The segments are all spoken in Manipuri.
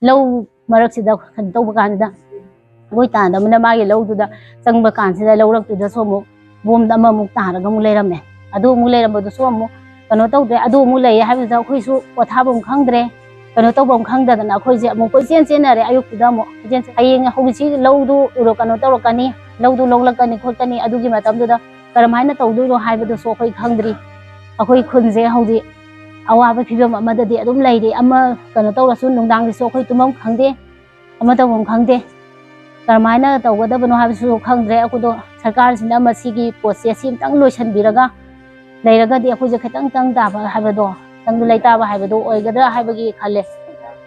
ꯂꯧ ꯃꯔꯛꯁꯤꯗ ꯀꯩꯅꯣ ꯇꯧꯕ ꯀꯥꯟꯁꯤꯗ ꯑꯩꯈꯣꯏ ꯇꯥꯟꯅꯗꯕꯅ ꯃꯥꯒꯤ ꯂꯧꯗꯨꯗ ꯆꯪꯕ ꯀꯥꯟꯁꯤꯗ ꯂꯧꯔꯛꯇꯨꯗꯁꯨ ꯑꯃꯨꯛ ꯕꯣꯝꯗ ꯑꯃꯃꯨꯛ ꯇꯥꯔꯒ ꯑꯃꯨꯛ ꯂꯩꯔꯝꯃꯦ ꯑꯗꯨ ꯑꯃꯨꯛ ꯂꯩꯔꯝꯕꯗꯨꯁꯨ ꯑꯃꯨꯛ ꯀꯩꯅꯣ ꯇꯧꯗ꯭ꯔꯦ ꯑꯗꯨ ꯑꯃꯨꯛ ꯂꯩꯌꯦ ꯍꯥꯏꯕꯗꯨꯗ ꯑꯩꯈꯣꯏꯁꯨ ꯄꯣꯊꯥꯐꯝ ꯈꯪꯗ꯭ꯔꯦ ꯀꯩꯅꯣ ꯇꯧꯐꯝ ꯈꯪꯗꯗꯅ ꯑꯩꯈꯣꯏꯁꯦ ꯑꯃꯨꯛ ꯀꯣꯏꯆꯦꯟ ꯆꯦꯟꯅꯔꯦ ꯑꯌꯨꯛꯇꯨꯗ ꯑꯃꯨꯛ ꯍꯌꯦꯡ ꯍꯧꯖꯤꯛꯁꯤ ꯂꯧꯗꯨ ꯀꯩꯅꯣ ꯇꯧꯔꯛꯀꯅꯤ ꯂꯧꯗꯨ ꯂꯣꯛꯂꯛꯀꯅꯤ ꯈꯣꯠꯀꯅꯤ ꯑꯗꯨꯒꯤ ꯃꯇꯝꯗꯨꯗ ꯀꯔꯝꯍꯥꯏꯅ ꯇꯧꯗꯣꯏꯅꯣ ꯍꯥꯏꯕꯗꯨꯁꯨ ꯑꯩꯈꯣꯏ ꯈꯪꯗ꯭ꯔꯤ ꯑꯩꯈꯣꯏ ꯈꯨꯟꯁꯦ ꯍꯧꯖꯤꯛ ꯑꯋꯥꯕ ꯐꯤꯕꯝ ꯑꯃꯗꯗꯤ ꯑꯗꯨꯝ ꯂꯩꯔꯤ ꯑꯃ ꯀꯩꯅꯣ ꯇꯧꯔꯁꯨ ꯅꯨꯡꯗꯥꯡꯗꯁꯨ ꯑꯩꯈꯣꯏ ꯇꯨꯝꯐꯝ ꯈꯪꯗꯦ ꯑꯃ ꯇꯧꯐꯝ ꯈꯪꯗꯦ ꯀꯔꯝꯍꯥꯏꯅ ꯇꯧꯒꯗꯕꯅꯣ ꯍꯥꯏꯕꯁꯨ ꯈꯪꯗ꯭ꯔꯦ ꯑꯩꯈꯣꯏꯗꯣ ꯁꯔꯀꯥꯔꯁꯤꯅ ꯃꯁꯤꯒꯤ ꯄꯣꯠꯁꯦ ꯁꯤ ꯑꯃꯇꯪ ꯂꯣꯏꯁꯤꯟꯕꯤꯔꯒ ꯂꯩꯔꯒꯗꯤ ꯑꯩꯈꯣꯏꯁꯦ ꯈꯤꯇꯪ ꯇꯥꯕ ꯍꯥꯏꯕꯗꯣ ꯈꯤꯇꯪ ꯂꯩꯇꯥꯕ ꯍꯥꯏꯕꯗꯣ ꯑꯣꯏꯒꯗ꯭ꯔꯥ ꯍꯥꯏꯕꯒꯤ ꯈꯜꯂꯦ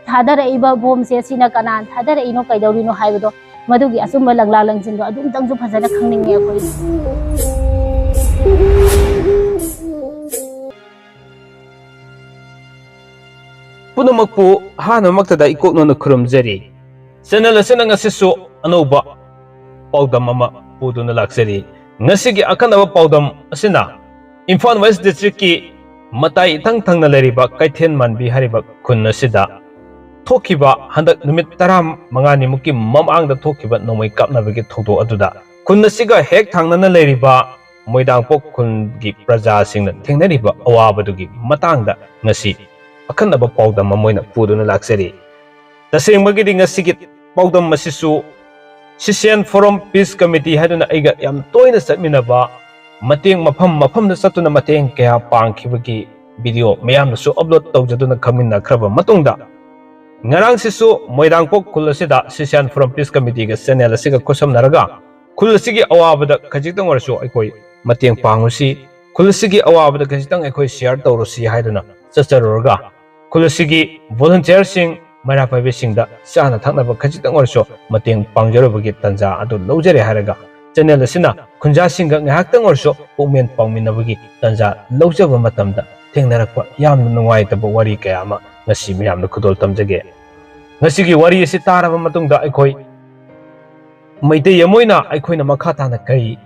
ꯊꯥꯗꯔꯛꯏꯕ ꯕꯣꯝꯁꯦ ꯁꯤꯅ ꯀꯅꯥꯅ ꯊꯥꯗꯔꯛꯏꯅꯣ ꯀꯩꯗꯧꯔꯤꯅꯣ ꯍꯥꯏꯕꯗꯣ ꯃꯗꯨꯒꯤ ꯑꯆꯨꯝꯕ ꯂꯪꯂꯥ ꯂꯪꯁꯤꯟꯗꯣ ꯑꯗꯨꯝꯇꯪꯁꯨ ꯐꯖꯅ ꯈꯪꯅꯤꯡꯉꯦ ꯑꯩꯈꯣꯏ ꯄꯨꯝꯅꯃꯛꯄꯨ ꯍꯥꯟꯅꯃꯛꯇꯗ ꯏꯀꯣꯛꯅꯅ ꯈꯨꯔꯨꯝꯖꯔꯤ ꯆꯦꯅꯦꯜ ꯑꯁꯤꯅ ꯉꯁꯤꯁꯨ ꯑꯅꯧꯕ ꯄꯥꯎꯗꯝ ꯑꯃ ꯄꯨꯗꯨꯅ ꯂꯥꯛꯆꯔꯤ ꯉꯁꯤꯒꯤ ꯑꯈꯟꯅꯕ ꯄꯥꯎꯗꯝ ꯑꯁꯤꯅ ꯏꯝꯐꯥꯜ ꯋꯦꯁ ꯗꯤꯁꯇ꯭ꯔꯤꯛꯀꯤ ꯃꯇꯥꯏ ꯏꯊꯪ ꯊꯪꯅ ꯂꯩꯔꯤꯕ ꯀꯩꯊꯦꯜ ꯃꯥꯟꯕꯤ ꯍꯥꯏꯔꯤꯕ ꯈꯨꯟ ꯑꯁꯤꯗ ꯊꯣꯛꯈꯤꯕ ꯍꯟꯗꯛ ꯅꯨꯃꯤꯠ 15ꯃꯨꯛꯀꯤ ꯃꯃꯥꯡꯗ ꯊꯣꯛꯈꯤꯕ ꯅꯣꯡꯃꯩ ꯀꯥꯞꯅꯕꯒꯤ ꯊꯧꯗꯣꯛ ꯑꯗꯨꯗ ꯈꯨꯟ ꯑꯁꯤꯒ ꯍꯦꯛ ꯊꯪꯅꯅ ꯂꯩꯔꯤꯕ ꯃꯣꯏꯗꯥꯡꯄꯣꯛ ꯈꯨꯟꯒꯤ ꯄ꯭ꯔꯖꯥꯁꯤꯡꯅ ꯊꯦꯡꯅꯔꯤꯕ ꯑꯋꯥꯕꯗꯨꯒꯤ ꯃꯇꯥꯡꯗ ꯉꯁꯤ ꯑꯈꯟꯅꯕ ꯄꯥꯎꯗꯝ ꯑꯃ ꯑꯣꯏꯅ ꯄꯨꯗꯨꯅ ꯂꯥꯛꯆꯔꯤ ꯇꯁꯦꯡꯕꯒꯤꯗꯤ ꯉꯁꯤꯒꯤ ꯄꯥꯎꯗꯝ ꯑꯁꯤꯁꯨ ꯁꯤꯁꯤꯑꯦꯟ ꯐꯣꯔꯝ ꯄꯤꯁ ꯀꯃꯤꯇꯤ ꯍꯥꯏꯗꯨꯅ ꯑꯩꯒ ꯌꯥꯝ ꯇꯣꯏꯅ ꯆꯠꯃꯤꯟꯅꯕ ꯃꯇꯦꯡ ꯃꯐꯝꯗ ꯆꯠꯇꯨꯅ ꯃꯇꯦꯡ ꯀꯌꯥ ꯄꯥꯡꯈꯤꯕꯒꯤ ꯚꯤꯗꯤꯑꯣ ꯃꯌꯥꯝꯅꯁꯨ ꯑꯞꯂꯣꯗ ꯇꯧꯖꯗꯨꯅ ꯈꯪꯃꯤꯟꯅꯈ꯭ꯔꯕ ꯃꯇꯨꯡꯗ ꯉꯔꯥꯡꯁꯤꯁꯨ ꯃꯣꯏꯗꯥꯡꯄꯣꯛ ꯈꯨꯜ ꯑꯁꯤꯗ ꯁꯤꯁꯤꯑꯦꯟ ꯐꯣꯔꯝ ꯄꯤꯁ ꯀꯃꯤꯇꯤꯒ ꯆꯦꯅꯦꯜ ꯑꯁꯤꯒ ꯈꯨꯠꯁꯝꯅꯔꯒ ꯈꯨꯜ ꯑꯁꯤꯒꯤ ꯑꯋꯥꯕꯗ ꯈꯖꯤꯛꯇꯪ ꯑꯣꯏꯔꯁꯨ ꯑꯩꯈꯣꯏ ꯃꯇꯦꯡ ꯄꯥꯡꯉꯨꯁꯤ ꯈꯨꯜ ꯑꯁꯤꯒꯤ ꯑꯋꯥꯕꯗ ꯈꯖꯤꯛꯇꯪ ꯑꯩꯈꯣꯏ ꯁꯤꯌꯔ ꯇꯧꯔꯨꯁꯤ ꯍꯥꯏꯗꯨꯅ ꯆꯠꯆꯔꯨꯔꯒ ꯈꯨꯜ ꯑꯁꯤꯒꯤ ꯚꯣꯂꯨꯟꯇꯤꯌꯔꯁꯤꯡ ꯃꯩꯔꯥ ꯄꯥꯏꯕꯤꯁꯤꯡꯗ ꯆꯥꯅ ꯊꯛꯅꯕ ꯈꯖꯤꯛꯇꯪ ꯑꯣꯏꯔꯁꯨ ꯃꯇꯦꯡ ꯄꯥꯡꯖꯔꯨꯕꯒꯤ ꯇꯥꯟꯖꯥ ꯑꯗꯨ ꯂꯧꯖꯔꯦ ꯍꯥꯏꯔꯒ ꯆꯦꯅꯦꯜ ꯑꯁꯤꯅ ꯈꯨꯟꯖꯥꯁꯤꯡꯒ ꯉꯥꯏꯍꯥꯛꯇꯪ ꯑꯣꯏꯔꯁꯨ ꯄꯨꯛꯃꯦꯟ ꯄꯥꯎꯃꯤꯟꯅꯕꯒꯤ ꯇꯥꯟꯖꯥ ꯂꯧꯖꯕ ꯃꯇꯝꯗ ꯊꯦꯡꯅꯔꯛꯄ ꯌꯥꯝꯅ ꯅꯨꯡꯉꯥꯏꯇꯕ ꯋꯥꯔꯤ ꯀꯌꯥ ꯑꯃ ꯉꯁꯤ ꯃꯌꯥꯝꯅ ꯈꯨꯗꯣꯜ ꯇꯝꯖꯒꯦ ꯉꯁꯤꯒꯤ ꯋꯥꯔꯤ ꯑꯁꯤ ꯇꯥꯔꯕ ꯃꯇꯨꯡꯗ ꯑꯩꯈꯣꯏ ꯃꯩꯇꯩ ꯑꯃ ꯑꯣꯏꯅ ꯑꯩꯈꯣꯏꯅ ꯃꯈꯥ ꯇꯥꯅ ꯀꯔꯤ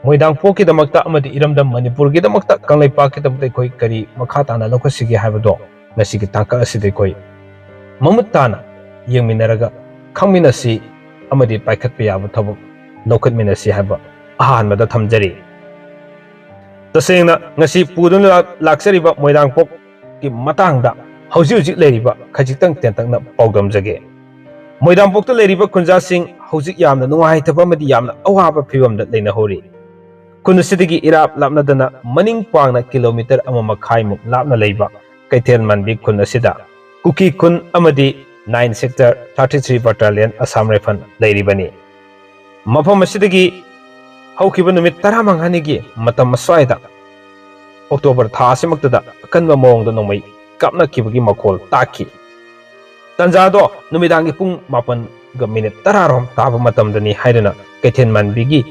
ꯃꯣꯏꯗꯥꯡꯄꯣꯛꯀꯤꯗꯃꯛꯇ ꯑꯃꯗꯤ ꯏꯔꯝꯗꯝ ꯃꯅꯤꯄꯨꯔꯒꯤꯗꯃꯛꯇ ꯀꯪꯂꯩꯄꯥꯛꯀꯤꯗꯃꯛꯇ ꯑꯩꯈꯣꯏ ꯀꯔꯤ ꯃꯈꯥ ꯇꯥꯅ ꯂꯧꯈꯠꯁꯤꯒꯦ ꯍꯥꯏꯕꯗꯣ ꯉꯁꯤꯒꯤ ꯇꯥꯡꯀꯛ ꯑꯁꯤꯗ ꯑꯩꯈꯣꯏ ꯃꯃꯨꯠ ꯇꯥꯅ ꯌꯦꯡꯃꯤꯟꯅꯔꯒ ꯈꯪꯃꯤꯟꯅꯁꯤ ꯑꯃꯗꯤ ꯄꯥꯏꯈꯠꯄ ꯌꯥꯕ ꯊꯕꯛ ꯂꯧꯈꯠꯃꯤꯟꯅꯁꯤ ꯍꯥꯏꯕ ꯑꯍꯥꯟꯕꯗ ꯊꯝꯖꯔꯤ ꯇꯁꯦꯡꯅ ꯉꯁꯤ ꯄꯨꯗꯨꯅ ꯂꯥꯛꯆꯔꯤꯕ ꯃꯣꯏꯗꯥꯡꯄꯣꯛꯀꯤ ꯃꯇꯥꯡꯗ ꯍꯧꯖꯤꯛ ꯍꯧꯖꯤꯛ ꯂꯩꯔꯤꯕ ꯈꯖꯤꯛꯇꯪ ꯇꯦꯟꯇꯛꯅ ꯄꯥꯎꯗꯝꯖꯒꯦ ꯃꯣꯏꯗꯥꯡꯄꯣꯛꯇ ꯂꯩꯔꯤꯕ ꯈꯨꯟꯖꯥꯁꯤꯡ ꯍꯧꯖꯤꯛ ꯌꯥꯝꯅ ꯅꯨꯡꯉꯥꯏꯇꯕ ꯑꯃꯗꯤ ꯌꯥꯝꯅ ꯑꯋꯥꯕ ꯐꯤꯕꯝꯗ ꯂꯩꯅꯍꯧꯔꯤ ꯈꯨꯟ ꯑꯁꯤꯗꯒꯤ ꯏꯔꯥꯞ ꯂꯥꯞꯅꯗꯅ ꯃꯅꯤꯡ ꯄꯥꯡꯅ ꯀꯤꯂꯣꯃꯤꯇꯔ 1.5 ꯂꯥꯞꯅ ꯂꯩꯕ ꯀꯩꯊꯦꯜ ꯃꯥꯟꯕꯤ ꯈꯨꯟ ꯑꯁꯤꯗ ꯀꯨꯀꯤ ꯈꯨꯟ ꯑꯃꯗꯤ 9 ꯁꯦꯛꯇꯔ 33 ꯕꯠꯇꯥꯂꯤꯌꯟ ꯑꯁꯥꯝ ꯔꯥꯏꯐꯜ ꯂꯩꯔꯤꯕꯅꯤ ꯃꯐꯝ ꯑꯁꯤꯗꯒꯤ ꯍꯧꯈꯤꯕ ꯅꯨꯃꯤꯠ 15ꯅꯤꯒꯤ ꯃꯇꯝ ꯑꯁ꯭ꯋꯥꯏꯗ ꯑꯣꯛꯇꯣꯕꯔ ꯊꯥ ꯑꯁꯤꯃꯛꯇꯗ ꯑꯀꯟꯕ ꯃꯑꯣꯡꯗ ꯅꯣꯡꯃꯩ ꯀꯥꯞꯅꯈꯤꯕꯒꯤ ꯃꯈꯣꯜ ꯇꯥꯈꯤ ꯇꯟꯖꯥꯗꯣ ꯅꯨꯃꯤꯗꯥꯡꯒꯤ ꯄꯨꯡ 7:10 ꯇꯥꯕ ꯃꯇꯝꯗꯅꯤ ꯍꯥꯏꯗꯨꯅ ꯀꯩꯊꯦꯜ ꯃꯥꯟꯕꯤꯒꯤ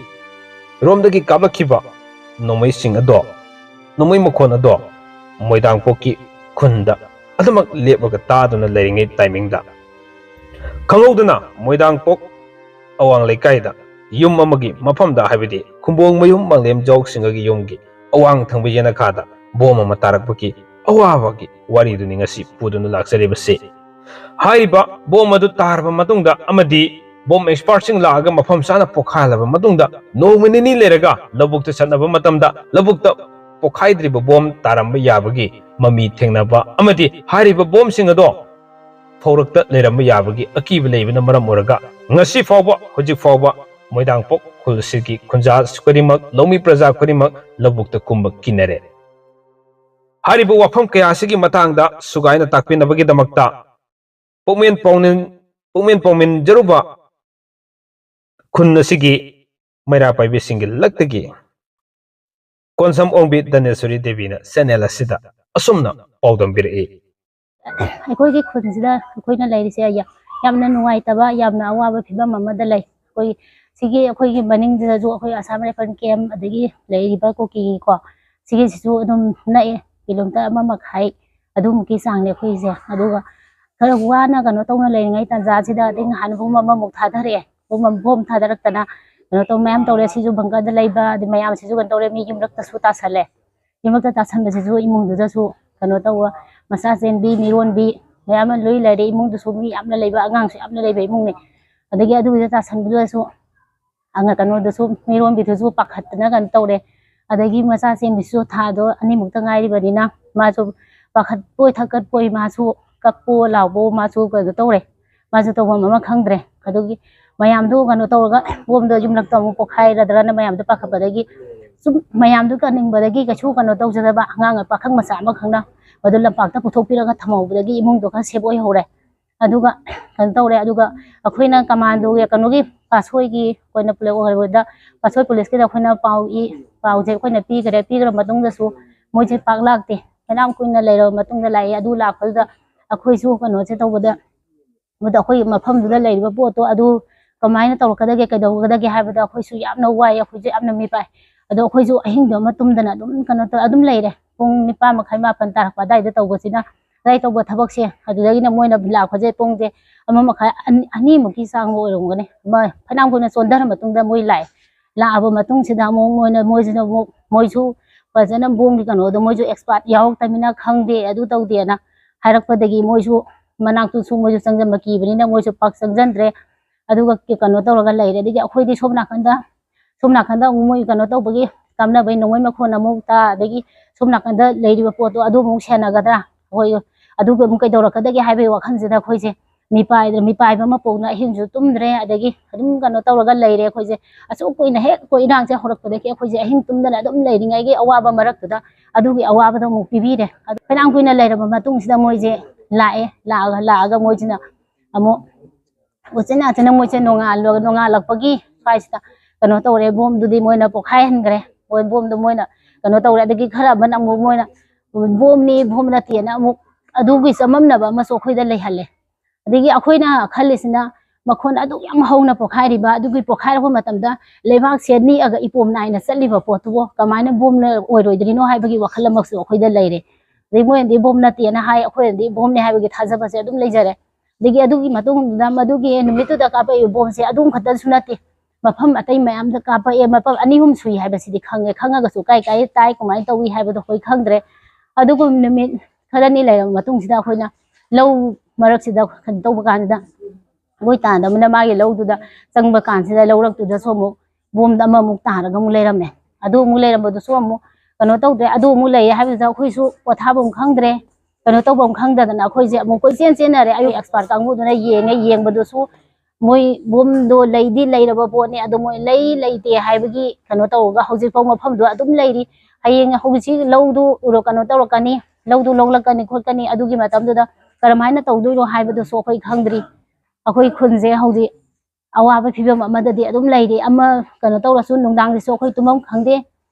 ꯔꯣꯝꯗꯒꯤ ꯀꯥꯞꯂꯛꯈꯤꯕ ꯅꯣꯡꯃꯩꯁꯤꯡ ꯑꯗꯣ ꯅꯣꯡꯃꯩ ꯃꯈꯣꯟ ꯑꯗꯣ ꯃꯣꯏꯗꯥꯡꯄꯣꯛꯀꯤ ꯈꯨꯟꯗ ꯑꯗꯨꯃꯛ ꯂꯦꯞꯂꯒ ꯇꯥꯗꯨꯅ ꯂꯩꯔꯤꯉꯩ ꯇꯥꯏꯃꯤꯡꯗ ꯈꯪꯍꯧꯗꯅ ꯃꯣꯏꯗꯥꯡꯄꯣꯛ ꯑꯋꯥꯡ ꯂꯩꯀꯥꯏꯗ ꯌꯨꯝ ꯑꯃꯒꯤ ꯃꯐꯝꯗ ꯍꯥꯏꯕꯗꯤ ꯈꯨꯝꯕꯣꯡꯃꯌꯨꯝ ꯃꯪꯂꯦꯝꯖꯥꯎ ꯁꯤꯡꯒꯒꯤ ꯌꯨꯝꯒꯤ ꯑꯋꯥꯡ ꯊꯪꯕ ꯌꯦꯅꯈꯥꯗ ꯕꯣꯝ ꯑꯃ ꯇꯥꯔꯛꯄꯒꯤ ꯑꯋꯥꯕꯒꯤ ꯋꯥꯔꯤꯗꯨꯅꯤ ꯉꯁꯤ ꯄꯨꯗꯨꯅ ꯂꯥꯛꯆꯔꯤꯕꯁꯤ ꯍꯥꯏꯔꯤꯕ ꯕꯣꯝ ꯑꯗꯨ ꯇꯥꯔꯕ ꯃꯇꯨꯡꯗ ꯑꯃꯗꯤ ꯕꯣꯝ ꯑꯦꯛꯁꯄꯥꯔꯠꯁꯤꯡ ꯂꯥꯛꯑꯒ ꯃꯐꯝ ꯆꯥꯅ ꯄꯣꯈꯥꯏꯍꯜꯂꯕ ꯃꯇꯨꯡꯗ ꯅꯣꯡꯃ ꯅꯤꯅꯤ ꯂꯩꯔꯒ ꯂꯧꯕꯨꯛꯇ ꯆꯠꯅꯕ ꯃꯇꯝꯗ ꯂꯧꯕꯨꯛꯇ ꯄꯣꯈꯥꯏꯗ꯭ꯔꯤꯕ ꯕꯣꯝ ꯇꯥꯔꯝꯕ ꯌꯥꯕꯒꯤ ꯃꯃꯤ ꯊꯦꯡꯅꯕ ꯑꯃꯗꯤ ꯍꯥꯏꯔꯤꯕ ꯕꯣꯝꯁꯤꯡ ꯑꯗꯣ ꯐꯧꯔꯛꯇ ꯂꯩꯔꯝꯕ ꯌꯥꯕꯒꯤ ꯑꯀꯤꯕ ꯂꯩꯕꯅ ꯃꯔꯝ ꯑꯣꯏꯔꯒ ꯉꯁꯤ ꯐꯥꯎꯕ ꯍꯧꯖꯤꯛ ꯐꯥꯎꯕ ꯃꯣꯏꯗꯥꯡꯄꯣꯛ ꯈꯨꯜ ꯑꯁꯤꯒꯤ ꯈꯨꯟꯖꯥ ꯈꯨꯗꯤꯡꯃꯛ ꯂꯧꯃꯤ ꯄ꯭ꯔꯖꯥ ꯈꯨꯗꯤꯡꯃꯛ ꯂꯧꯕꯨꯛꯇ ꯀꯨꯝꯕ ꯀꯤꯅꯔꯦ ꯍꯥꯏꯔꯤꯕ ꯋꯥꯐꯝ ꯀꯌꯥ ꯑꯁꯤꯒꯤ ꯃꯇꯥꯡꯗ ꯁꯨꯒꯥꯏꯅ ꯇꯥꯛꯄꯤꯅꯕꯒꯤꯗꯃꯛꯇ ꯄꯨꯛꯃꯦꯟ ꯄꯥꯎꯃꯤꯟꯖꯔꯨꯕ ꯈꯨꯟ ꯑꯁꯤꯒꯤ ꯃꯩꯔꯥ ꯄꯥꯏꯕꯤꯁꯤꯡꯒꯤ ꯂꯛꯇꯒꯤ ꯀꯣꯟꯁꯝ ꯑꯣꯡꯕꯤ ꯙꯅꯦꯁꯣꯔꯤ ꯗꯦꯕꯤꯅ ꯆꯦꯅꯦꯜ ꯑꯁꯤꯗ ꯑꯁꯨꯝꯅ ꯄꯥꯎꯗꯝꯕꯤꯔꯛꯏ ꯑꯩꯈꯣꯏꯒꯤ ꯈꯨꯟꯁꯤꯗ ꯑꯩꯈꯣꯏꯅ ꯂꯩꯔꯤꯁꯦ ꯌꯥꯝꯅ ꯅꯨꯡꯉꯥꯏꯇꯕ ꯌꯥꯝꯅ ꯑꯋꯥꯕ ꯐꯤꯕꯝ ꯑꯃꯗ ꯂꯩ ꯑꯩꯈꯣꯏꯒꯤ ꯃꯅꯤꯡꯗꯁꯨ ꯑꯩꯈꯣꯏ ꯑꯁꯥꯝ ꯔꯥꯏꯐꯜ ꯀꯦꯝ ꯑꯗꯒꯤ ꯂꯩꯔꯤꯕ ꯀꯨꯀꯤꯒꯤꯀꯣ ꯁꯤꯒꯤꯁꯤꯁꯨ ꯑꯗꯨꯝ ꯅꯛꯑꯦ ꯀꯤꯂꯣꯃꯤꯇꯔ 1.5 ꯑꯗꯨꯃꯨꯛꯀꯤ ꯆꯥꯡꯅꯦ ꯑꯩꯈꯣꯏꯁꯦ ꯑꯗꯨꯒ ꯈꯔ ꯋꯥꯅ ꯀꯩꯅꯣ ꯇꯧꯅ ꯂꯩꯔꯤꯉꯩ ꯇꯥꯟꯖꯥꯁꯤꯗ ꯑꯗꯩ ꯅꯍꯥꯟ ꯕꯣꯝ ꯑꯃꯃꯨꯛ ꯊꯥꯗꯔꯛꯑꯦ ꯕꯣꯝ ꯊꯥꯗꯔꯛꯇꯅ ꯀꯩꯅꯣ ꯇꯧ ꯃꯌꯥꯝ ꯇꯧꯔꯦ ꯁꯤꯁꯨ ꯕꯪꯀꯔꯗ ꯂꯩꯕ ꯑꯗꯩ ꯃꯌꯥꯝꯁꯤꯁꯨ ꯀꯩꯅꯣ ꯇꯧꯔꯦ ꯃꯤ ꯌꯨꯝꯂꯛꯇꯁꯨ ꯇꯥꯁꯜꯂꯦ ꯌꯨꯝꯂꯛꯇ ꯇꯥꯁꯟꯕꯁꯤꯁꯨ ꯏꯃꯨꯡꯗꯨꯗꯁꯨ ꯀꯩꯅꯣ ꯇꯧꯕ ꯃꯆꯥ ꯆꯦꯟꯕꯤ ꯃꯤꯔꯣꯟꯕꯤ ꯃꯌꯥꯝ ꯑꯃ ꯂꯣꯏ ꯂꯩꯔꯦ ꯏꯃꯨꯡꯗꯁꯨ ꯃꯤ ꯌꯥꯝꯅ ꯂꯩꯕ ꯑꯉꯥꯡꯁꯨ ꯌꯥꯝꯅ ꯂꯩꯕ ꯏꯃꯨꯡꯅꯦ ꯑꯗꯒꯤ ꯑꯗꯨꯒꯤꯗ ꯇꯥꯁꯟꯕꯗꯨꯗꯁꯨ ꯀꯩꯅꯣꯗꯁꯨ ꯃꯤꯔꯣꯟꯕꯤꯗꯨꯁꯨ ꯄꯥꯈꯠꯇꯅ ꯀꯩꯅꯣ ꯇꯧꯔꯦ ꯑꯗꯒꯤ ꯃꯆꯥ ꯁꯦꯝꯕꯤꯁꯨ ꯊꯥꯗꯣ ꯑꯅꯤꯃꯨꯛꯇ ꯉꯥꯏꯔꯤꯕꯅꯤना ꯃꯥꯁꯨ ꯄꯥꯈꯠꯄꯣꯏ ꯊꯛꯀꯠꯄꯣꯏ ꯃꯥꯁꯨ ꯀꯞꯄꯣ ꯂꯥꯎꯕꯣ 마ꯁꯨ ꯀꯩꯅꯣ ꯇꯧꯔꯦ 마ꯁꯨ ꯇꯧꯐꯝ ꯑꯃ ꯈꯪꯗ꯭ꯔꯦ ꯑꯗꯨꯒꯤ ꯃꯌꯥꯝꯗꯨ ꯀꯩꯅꯣ ꯇꯧꯔꯒ ꯕꯣꯝꯗꯣ ꯌꯨꯝꯂꯛꯇ ꯑꯃꯨꯛ ꯄꯣꯈꯥꯏꯔꯗ꯭ꯔꯅ ꯃꯌꯥꯝꯗꯣ ꯄꯥꯈꯠꯄꯗꯒꯤ ꯁꯨꯝ ꯃꯌꯥꯝꯗꯨ ꯀꯟꯅꯤꯡꯕꯗꯒꯤ ꯀꯩꯁꯨ ꯀꯩꯅꯣ ꯇꯧꯖꯗꯕ ꯑꯉꯥꯡ ꯄꯥꯈꯪ ꯃꯆꯥ ꯑꯃꯈꯛꯅ ꯃꯗꯨ ꯂꯝꯄꯥꯛꯇ ꯄꯨꯊꯣꯛꯄꯤꯔꯒ ꯊꯝꯍꯧꯕꯗꯒꯤ ꯏꯃꯨꯡꯗꯣ ꯈꯔ ꯁꯦꯞ ꯑꯣꯏꯍꯧꯔꯦ ꯑꯗꯨꯒ ꯀꯩꯅꯣ ꯇꯧꯔꯦ ꯑꯗꯨꯒ ꯑꯩꯈꯣꯏꯅ ꯀꯃꯥꯟꯗꯣꯒꯤ ꯀꯩꯅꯣꯒꯤ ꯄꯥꯁꯣꯏꯒꯤ ꯑꯩꯈꯣꯏꯅ ꯑꯣꯏꯕꯗ ꯄꯥꯁꯣꯏ ꯄꯨꯂꯤꯁꯀꯤꯗ ꯑꯩꯈꯣꯏꯅ ꯄꯥꯎꯁꯦ ꯑꯩꯈꯣꯏꯅ ꯄꯤꯈ꯭ꯔ ꯃꯇꯨꯡꯗꯁꯨ ꯃꯣꯏꯁꯦ ꯄꯥꯛ ꯂꯥꯛꯇꯦ ꯐꯅꯌꯥꯝ ꯀꯨꯏꯅ ꯂꯩꯔꯕ ꯃꯇꯨꯡꯗ ꯂꯥꯛꯑꯦ ꯑꯗꯨ ꯂꯥꯛꯄꯗꯨꯗ ꯑꯩꯈꯣꯏꯁꯨ ꯀꯩꯅꯣꯁꯦ ꯇꯧꯕꯗ ꯃꯗꯨ ꯑꯩꯈꯣꯏ ꯃꯐꯝꯗꯨꯗ ꯂꯩꯔꯤꯕ ꯄꯣꯠꯇꯣ ꯑꯗꯨ ꯀꯃꯥꯏꯅ ꯇꯧꯔꯛꯀꯗꯒꯦ ꯀꯩꯗꯧꯒꯗꯒꯦ ꯍꯥꯏꯕꯗ ꯑꯩꯈꯣꯏꯁꯨ ꯌꯥꯝꯅ ꯋꯥꯏ ꯑꯩꯈꯣꯏꯁꯨ ꯌꯥꯝꯅ ꯃꯤꯄꯥꯏ ꯑꯗꯣ ꯑꯩꯈꯣꯏꯁꯨ ꯑꯍꯤꯡꯗꯣ ꯑꯃ ꯇꯨꯝꯗꯅ ꯑꯗꯨꯝ ꯀꯩꯅꯣ ꯇꯧ ꯑꯗꯨꯝ ꯂꯩꯔꯦ ꯄꯨꯡ 9:30 ꯃꯥꯄꯟ ꯇꯥꯔꯛꯄ ꯑꯗꯥꯏꯗ ꯇꯧꯕꯁꯤꯅ ꯑꯗꯥꯏ ꯇꯧꯕ ꯊꯕꯛꯁꯦ ꯑꯗꯨꯗꯒꯤꯅ ꯃꯣꯏꯅ ꯂꯥꯛꯄꯁꯦ ꯄꯨꯡꯁꯦ 1:30 2ꯃꯨꯛꯀꯤ ꯆꯥꯡ ꯑꯣꯏꯔꯝꯒꯅꯤ ꯐꯅꯌꯥꯝ ꯀꯨꯏꯅ ꯆꯣꯟꯊꯔ ꯃꯇꯨꯡꯗ ꯃꯣꯏ ꯂꯥꯛꯑꯕ ꯃꯇꯨꯡꯁꯤꯗ ꯑꯃꯨꯛ ꯃꯣꯏꯁꯤꯅ ꯑꯃꯨꯛ ꯃꯣꯏꯁꯨ ꯐꯖꯅ ꯕꯣꯝꯒꯤ ꯀꯩꯅꯣꯗꯣ ꯃꯣꯏꯁꯨ ꯑꯦꯛꯁꯄꯥꯔꯠ ꯌꯥꯎꯔꯛꯇꯕꯅꯤꯅ ꯈꯪꯗꯦ ꯑꯗꯨ ꯇꯧꯗꯦꯅ ꯍꯥꯏꯔꯛꯄꯗꯒꯤ ꯃꯣꯏꯁꯨ ꯃꯅꯥꯛꯇꯨꯁꯨ ꯃꯣꯏꯁꯨ ꯆꯪꯖꯟꯕ ꯀꯤꯕꯅꯤꯅ ꯃꯣꯏꯁꯨ ꯄꯥꯛ ꯆꯪꯖꯟꯗ꯭ꯔꯦ ꯑꯗꯨꯒ ꯀꯩꯅꯣ ꯇꯧꯔꯒ ꯂꯩꯔꯦ ꯑꯗꯒꯤ ꯑꯩꯈꯣꯏꯗꯤ ꯁꯣꯝ ꯅꯥꯀꯟꯗ ꯑꯃꯨꯛ ꯃꯣꯏ ꯀꯩꯅꯣ ꯇꯧꯕꯒꯤ ꯀꯥꯞꯅꯕꯩ ꯅꯣꯡꯃꯩ ꯃꯈꯣꯟ ꯑꯃꯨꯛ ꯇꯥ ꯑꯗꯒꯤ ꯁꯣꯝ ꯅꯥꯀꯟꯗ ꯂꯩꯔꯤꯕ ꯄꯣꯠꯇꯣ ꯑꯗꯨ ꯑꯃꯨꯛ ꯁꯦꯟꯅꯒꯗ꯭ꯔꯥ ꯑꯩꯈꯣꯏ ꯑꯗꯨꯒ ꯑꯃꯨꯛ ꯀꯩꯗꯧꯔꯛꯀꯗꯒꯦ ꯍꯥꯏꯕꯒꯤ ꯋꯥꯈꯜꯁꯤꯗ ꯑꯩꯈꯣꯏꯁꯦ ꯃꯤꯄꯥꯏꯕ ꯑꯃ ꯄꯣꯛꯅ ꯑꯍꯤꯡꯁꯨ ꯇꯨꯝꯗ꯭ꯔꯦ ꯑꯗꯒꯤ ꯑꯗꯨꯝ ꯀꯩꯅꯣ ꯇꯧꯔꯒ ꯂꯩꯔꯦ ꯑꯩꯈꯣꯏꯁꯦ ꯑꯁꯨꯛ ꯀꯨꯏꯅ ꯍꯦꯛ ꯑꯩꯈꯣꯏ ꯏꯔꯥꯡꯁꯦ ꯍꯧꯔꯛꯄꯗꯒꯤ ꯑꯩꯈꯣꯏꯁꯦ ꯑꯍꯤꯡ ꯇꯨꯝꯗꯅ ꯑꯗꯨꯝ ꯂꯩꯔꯤꯉꯩꯒꯤ ꯑꯋꯥꯕ ꯃꯔꯛꯇꯨꯗ ꯑꯗꯨꯒꯤ ꯑꯋꯥꯕꯗꯣ ꯑꯃꯨꯛ ꯄꯤꯕꯤꯔꯦ ꯑꯗꯨ ꯐꯅꯌꯥꯝ ꯀꯨꯏꯅ ꯂꯩꯔꯕ ꯃꯇꯨꯡꯁꯤꯗ ꯃꯣꯏꯁꯦ ꯂꯥꯛꯑꯒ ꯃꯣꯏꯁꯤꯅ ꯑꯃꯨꯛ ꯎꯆꯤꯟ ꯅꯥꯆꯤꯟꯅ ꯃꯣꯏꯁꯦ ꯅꯣꯡꯉꯥꯜꯂꯛꯄꯒꯤ ꯁ꯭ꯋꯥꯏꯁꯤꯗ ꯀꯩꯅꯣ ꯇꯧꯔꯦ ꯕꯣꯝꯗꯨꯗꯤ ꯃꯣꯏꯅ ꯄꯣꯈꯥꯏꯍꯟꯈ꯭ꯔꯦ ꯕꯣꯝꯗꯨ ꯃꯣꯏꯅ ꯀꯩꯅꯣ ꯇꯧꯔꯦ ꯑꯗꯒꯤ ꯈꯔ ꯑꯃꯅ ꯑꯃꯨꯛ ꯃꯣꯏꯅ ꯕꯣꯝ ꯅꯠꯇꯦꯅ ꯑꯃꯨꯛ ꯑꯗꯨꯒꯤ ꯆꯃꯝꯅꯕ ꯑꯃꯁꯨ ꯑꯩꯈꯣꯏꯗ ꯂꯩꯍꯜꯂꯦ ꯑꯗꯒꯤ ꯑꯩꯈꯣꯏꯅ ꯈꯜꯂꯤꯁꯤꯅ ꯃꯈꯣꯟ ꯑꯗꯨꯛ ꯌꯥꯝ ꯍꯧꯅ ꯄꯣꯈꯥꯏꯔꯤꯕ ꯑꯗꯨꯒꯤ ꯄꯣꯈꯥꯏꯔꯛꯄ ꯃꯇꯝꯗ ꯂꯩꯕꯥꯛꯁꯦ ꯅꯤꯛꯑꯒ ꯏꯄꯣꯝ ꯅꯥꯏꯅ ꯆꯠꯂꯤꯕ ꯄꯣꯠꯇꯨꯕꯨ ꯀꯃꯥꯏꯅ ꯕꯣꯝꯅ ꯑꯣꯏꯔꯣꯏꯗ꯭ꯔꯤꯅꯣ ꯍꯥꯏꯕꯒꯤ ꯋꯥꯈꯜ ꯑꯃꯁꯨ ꯑꯩꯈꯣꯏꯗ ꯂꯩꯔꯦ ꯑꯗꯩ ꯃꯣꯏꯅꯗꯤ ꯕꯣꯝ ꯅꯠꯇꯦꯅ ꯍꯥꯏ ꯑꯩꯈꯣꯏꯅꯗꯤ ꯕꯣꯝꯅꯦ ꯍꯥꯏꯕꯒꯤ ꯊꯥꯖꯕꯁꯦ ꯑꯗꯨꯝ ꯂꯩꯖꯔꯦ ꯑꯗꯒꯤ ꯑꯗꯨꯒꯤ ꯃꯇꯨꯡꯗ ꯃꯗꯨꯒꯤ ꯅꯨꯃꯤꯠꯇꯨꯗ ꯀꯥꯞꯄꯛꯏꯕ ꯕꯣꯝꯁꯦ ꯑꯗꯨꯝ ꯈꯛꯇꯁꯨ ꯅꯠꯇꯦ ꯃꯐꯝ ꯑꯇꯩ ꯃꯌꯥꯝꯗ ꯀꯥꯞꯄꯛꯑꯦ ꯃꯐꯝ 2-3 ꯁꯨꯏ ꯍꯥꯏꯕꯁꯤꯗꯤ ꯈꯪꯉꯒꯁꯨ ꯀꯥꯏ ꯇꯥꯏ ꯀꯃꯥꯏꯅ ꯇꯧꯏ ꯍꯥꯏꯕꯗꯣ ꯑꯩꯈꯣꯏ ꯈꯪꯗ꯭ꯔꯦ ꯑꯗꯨꯒ ꯅꯨꯃꯤꯠ ꯈꯔꯅꯤ ꯂꯩꯔꯕ ꯃꯇꯨꯡꯁꯤꯗ ꯑꯩꯈꯣꯏꯅ ꯂꯧ ꯃꯔꯛꯁꯤꯗ ꯀꯩꯅꯣ ꯇꯧꯕ ꯀꯥꯟꯁꯤꯗ ꯑꯩꯈꯣꯏ ꯇꯥꯟꯗꯕꯅ ꯃꯥꯒꯤ ꯂꯧꯗꯨꯗ ꯆꯪꯕ ꯀꯥꯟꯁꯤꯗ ꯂꯧꯔꯛꯇꯨꯗꯁꯨ ꯑꯃꯨꯛ ꯕꯣꯝ ꯑꯃꯃꯨꯛ ꯇꯥꯔꯒ ꯑꯃꯨꯛ ꯂꯩꯔꯝꯃꯦ ꯑꯗꯨ ꯑꯃꯨꯛ ꯂꯩꯔꯝꯕꯗꯨꯁꯨ ꯑꯃꯨꯛ ꯀꯩꯅꯣ ꯇꯧꯗ꯭ꯔꯦ ꯑꯗꯨ ꯑꯃꯨꯛ ꯂꯩꯌꯦ ꯍꯥꯏꯕꯗꯨꯗ ꯑꯩꯈꯣꯏꯁꯨ ꯄꯣꯊꯥꯐꯝ ꯈꯪꯗ꯭ꯔꯦ ꯀꯩꯅꯣ ꯇꯧꯐꯝ ꯈꯪꯗꯗꯅ ꯑꯩꯈꯣꯏꯁꯦ ꯑꯃꯨꯛ ꯀꯣꯏꯆꯦꯟ ꯆꯦꯟꯅꯔꯦ ꯑꯩ ꯑꯦꯛꯁꯄꯥꯔꯠ ꯀꯥꯡꯕꯨꯗꯨꯅ ꯌꯦꯡꯕꯗꯨꯁꯨ ꯃꯣꯏ ꯕꯣꯝꯗꯣ ꯂꯩꯗꯤ ꯂꯩꯔꯕ ꯄꯣꯠꯅꯤ ꯑꯗꯣ ꯃꯣꯏ ꯂꯩꯇꯦ ꯍꯥꯏꯕꯒꯤ ꯀꯩꯅꯣ ꯇꯧꯔꯒ ꯍꯧꯖꯤꯛꯐꯥꯎ ꯃꯐꯝꯗꯣ ꯑꯗꯨꯝ ꯂꯩꯔꯤ ꯍꯌꯦꯡ ꯍꯧꯖꯤꯛꯁꯤ ꯂꯧꯗꯨ ꯀꯩꯅꯣ ꯇꯧꯔꯛꯀꯅꯤ ꯂꯧꯗꯨ ꯂꯧꯂꯛꯀꯅꯤ ꯈꯣꯠꯀꯅꯤ ꯑꯗꯨꯒꯤ ꯃꯇꯝꯗꯨꯗ ꯀꯔꯝꯍꯥꯏꯅ ꯇꯧꯗꯣꯏꯅꯣ ꯍꯥꯏꯕꯗꯨꯁꯨ ꯑꯩꯈꯣꯏ ꯈꯪꯗ꯭ꯔꯤ ꯑꯩꯈꯣꯏ ꯈꯨꯟꯁꯦ ꯍꯧꯖꯤꯛ ꯑꯋꯥꯕ ꯐꯤꯕꯝ ꯑꯃꯗꯗꯤ ꯑꯗꯨꯝ ꯂꯩꯔꯤ ꯑꯃ ꯀꯩꯅꯣ ꯇꯧꯔꯁꯨ ꯅꯨꯡꯗꯥꯡꯗꯁꯨ ꯑꯩꯈꯣꯏ ꯇꯨꯝꯐꯝ ꯈꯪꯗꯦ